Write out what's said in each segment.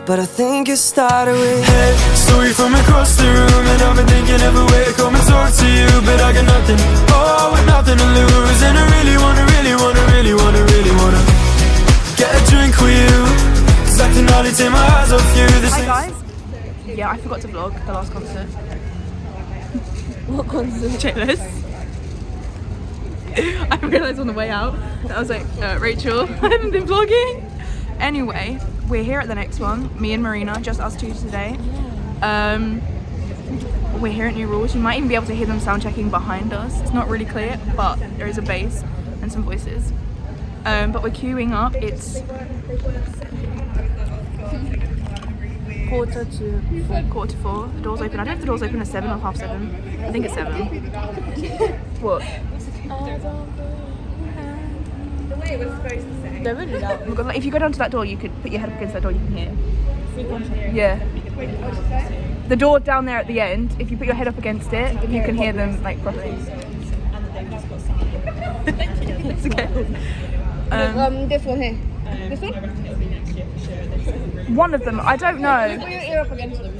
but I think it started with hey, saw you from across the room, and I've been thinking of a way to come and talk to you, but I got nothing, oh, with nothing to lose, and I really wanna get a drink with you, 'cause I can hardly take my eyes off you. Hi guys. Yeah, I forgot to vlog the last concert. What concert? Jealous. I realised on the way out that I was like, Rachel, I haven't been vlogging. Anyway, we're here at the next one. Me and Marina, just us two today. We're here at New Rules. You might even be able to hear them sound checking behind us. It's not really clear, but there is a bass and some voices. But we're queuing up. It's quarter to 4. The doors open. I don't know if the doors open at 7 or half 7. I think it's 7. What? The way it was supposed to say. They're really loud. Oh God, if you go down to that door, you could put your head up against that door. You can hear. Yeah. The door down there at the end. If you put your head up against it, you can hear them like properly. It's okay. This one here. This one? One of them. I don't know. Put your ear up against them.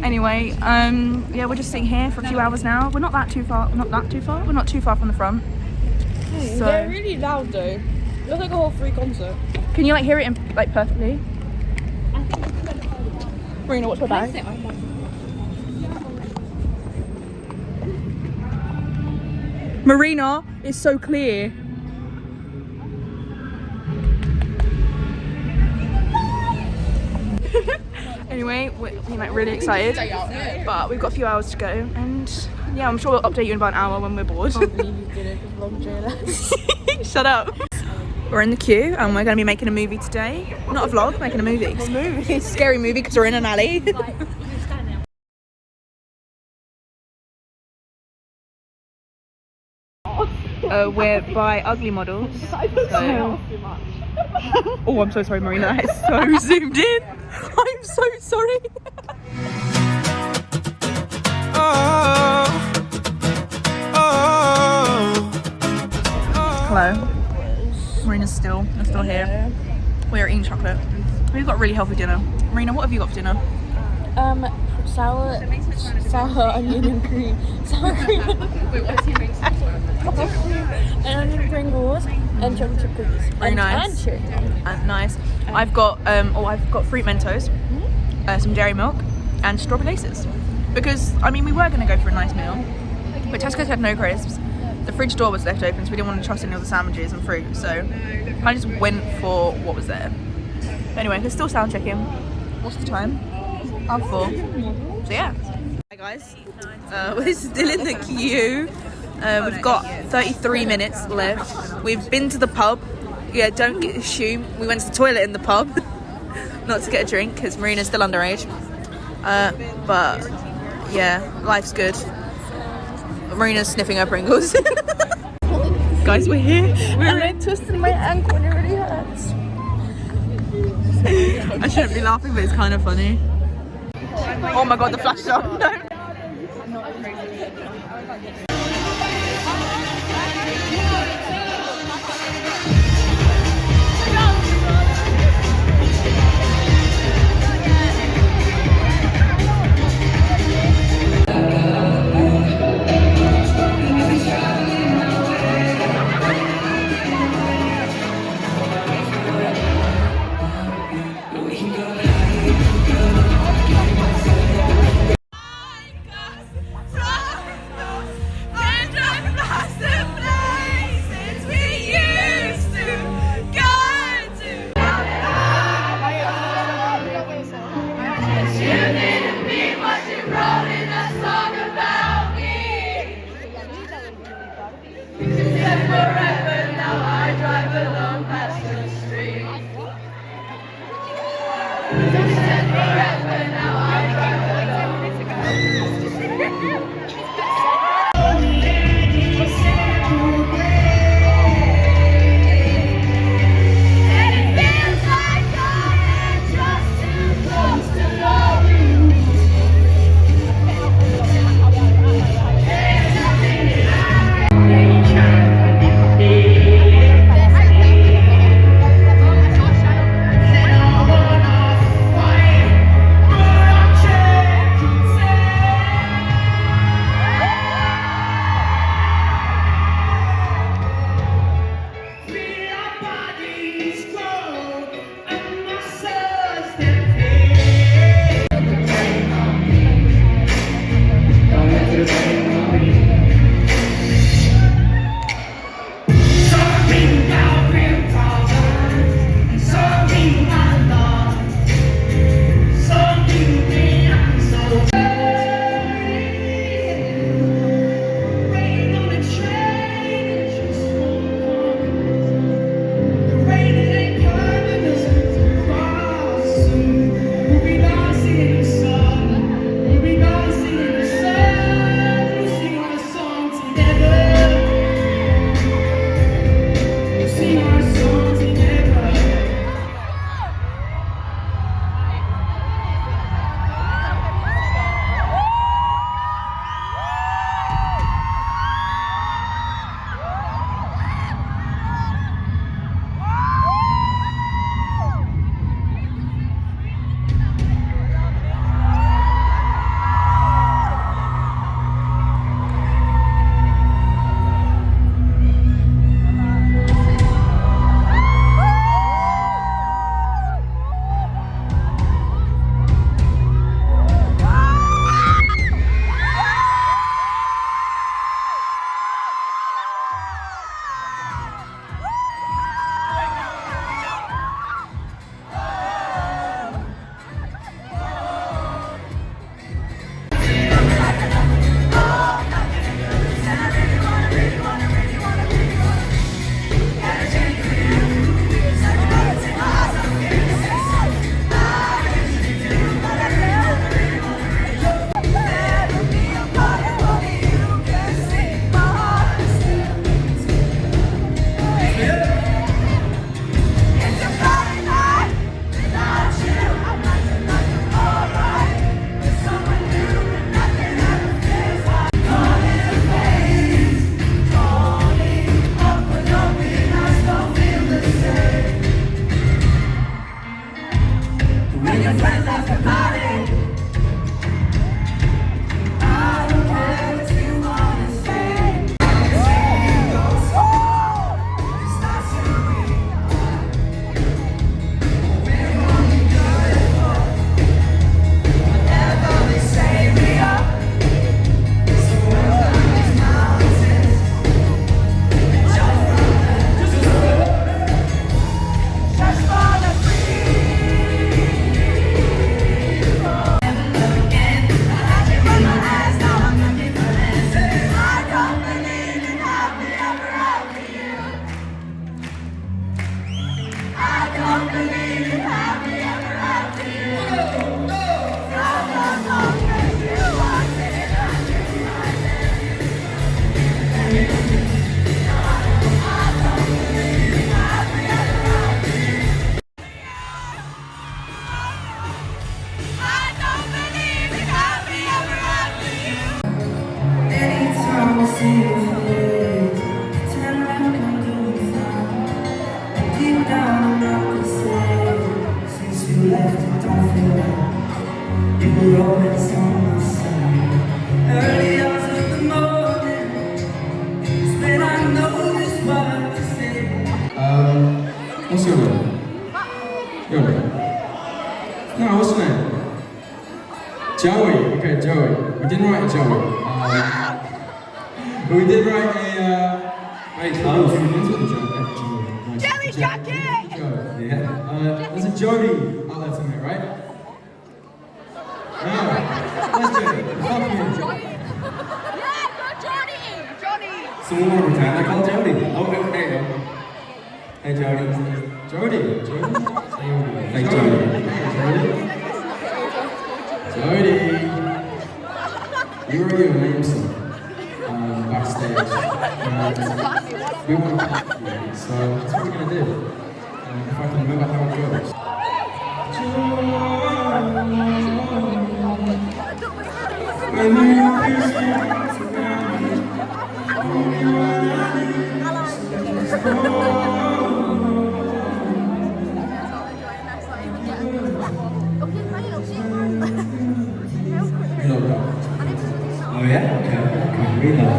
Anyway, yeah, we're just sitting here for a few hours now. We're not too far. We're not too far from the front. So They're really loud though. It looks like a whole free concert. can you like hear it in, like perfectly? Marina, watch my bag. Marina is so clear. Anyway, we're like really excited, but we've got a few hours to go, and yeah, I'm sure we'll update you in about an hour when we're bored. Shut up. We're in the queue, and we're going to be making a movie today. Not a vlog, making a movie. A scary movie because we're in an alley. We're by Ugly Models. So. Oh, I'm so sorry, Marina. That is so zoomed in. I'm so sorry. Hello. Marina's still here. We're eating chocolate. We've got really healthy dinner. Marina, what have you got for dinner? Sour onion and cream. Sour cream. Wait, what's he making? And onion Pringles and chocolate chip cookies. Very nice. And cherry. Nice. I've got fruit Mentos, some dairy milk, and strawberry laces. Because I mean, we were gonna go for a nice meal, but Tesco's had no crisps. The fridge door was left open, so we didn't want to trust any of the sandwiches and fruit. So I just went for what was there. Anyway, we're still sound checking. What's the time? 4:30. So yeah. Hi guys. We're still in the queue. We've got 33 minutes left. We've been to the pub. Yeah, don't assume. We went to the toilet in the pub. Not to get a drink because Marina's still underage. But yeah, life's good. Marina's sniffing her Pringles. Guys, we're here. I'm twisting my ankle and it really hurts. I shouldn't be laughing, but it's kind of funny. Oh my god, the flash is on. No. down, I'm not the same. Since you left, it don't feel like you were always on my side. Early hours of the morning is when I know just what to say. What's your name? Your name? No, what's your name? Joey. Okay, Joey. We didn't write Joey. But we did write a. Wait, I was friends with the Joey. Nice. Jelly jacket! Joey. Yeah. There's a Jody out there somewhere, right? No. That's Jody. Fuck you. Yeah, go Johnny! Johnny! Someone want to pretend they call Jody. Oh, there you go. Hey, Jody. Jody. Jody. Hey, Jody. Jody. You were your name song backstage. We want to clap for you, so that's what we're going to do. If I can remember how it goes. When you feel strong around me, only when I Oh yeah? Okay. We know.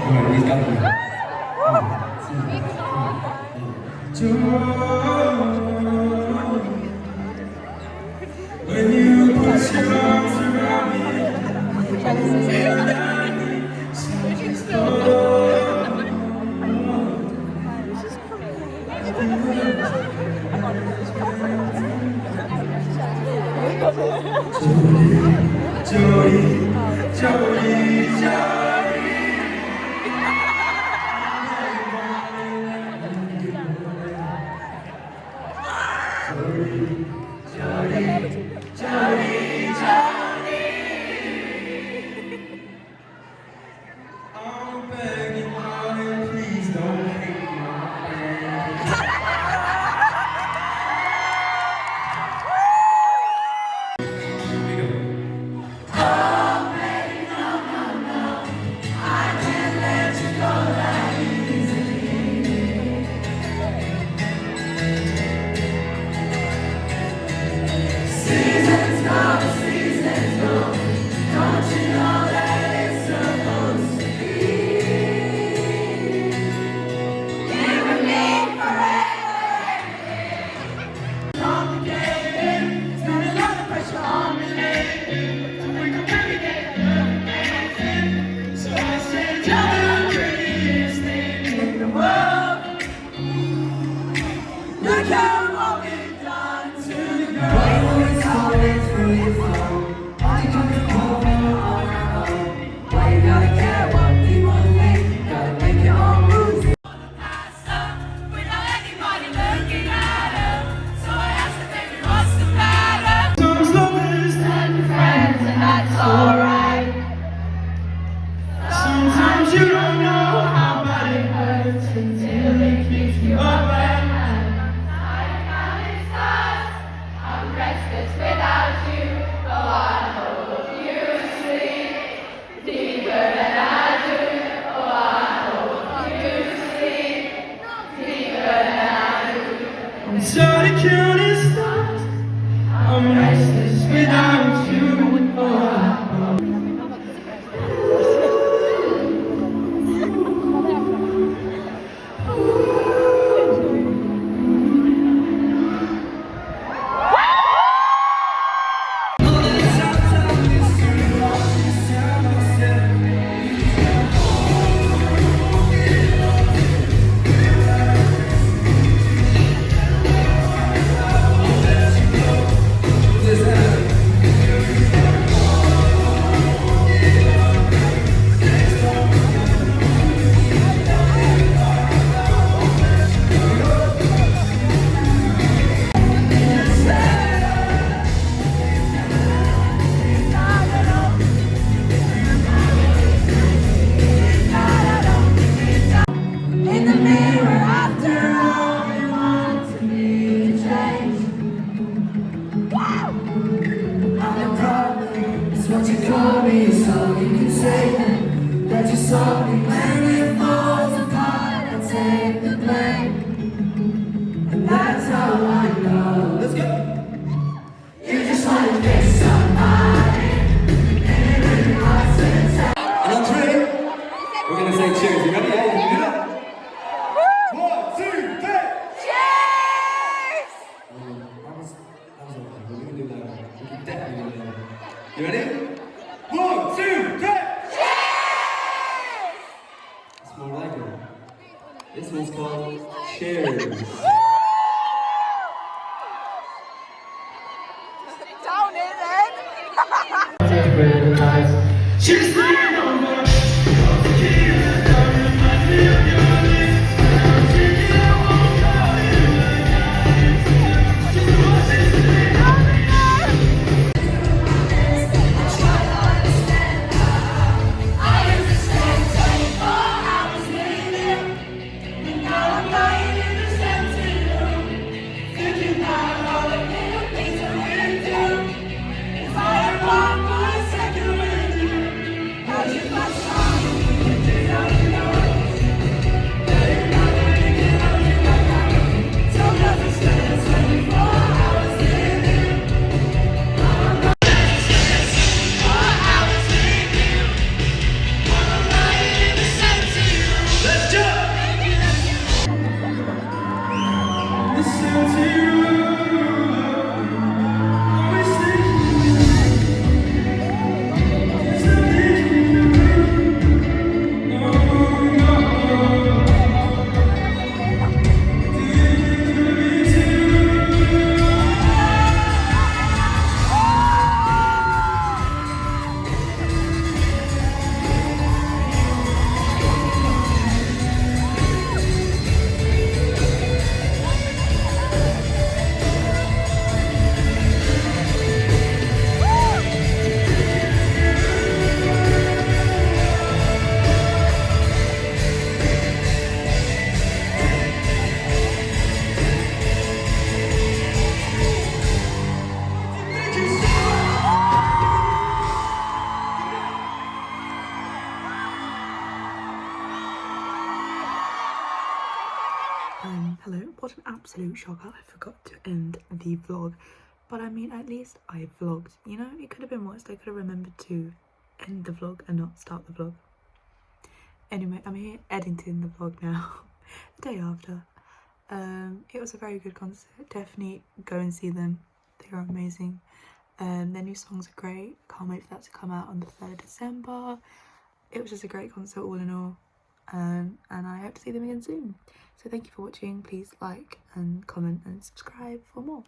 Alright, he's got me. When you put your arms around me, Jody, Jody, Jody. I'm begging, darling, please don't hate my band. Sometimes you don't know how bad it hurts until it keeps you up at night. I'm restless without you. Oh, I hope you sleep deeper than I do. Oh, I hope you sleep deeper than I do. I'm tired of counting stars. I'm restless without you. Oh, that you're sorry when it falls apart and take the blame. This one's called Cheers. Down it then. She's laying over. Hello, what an absolute shocker. I forgot to end the vlog. But I mean, at least I vlogged. You know, it could have been worse. I could have remembered to end the vlog and not start the vlog. Anyway, I'm here editing the vlog now, the day after. It was a very good concert. Definitely go and see them. They are amazing. Their new songs are great. Can't wait for that to come out on the 3rd of December. It was just a great concert all in all. And I hope to see them again soon. So thank you for watching. Please like and comment and subscribe for more.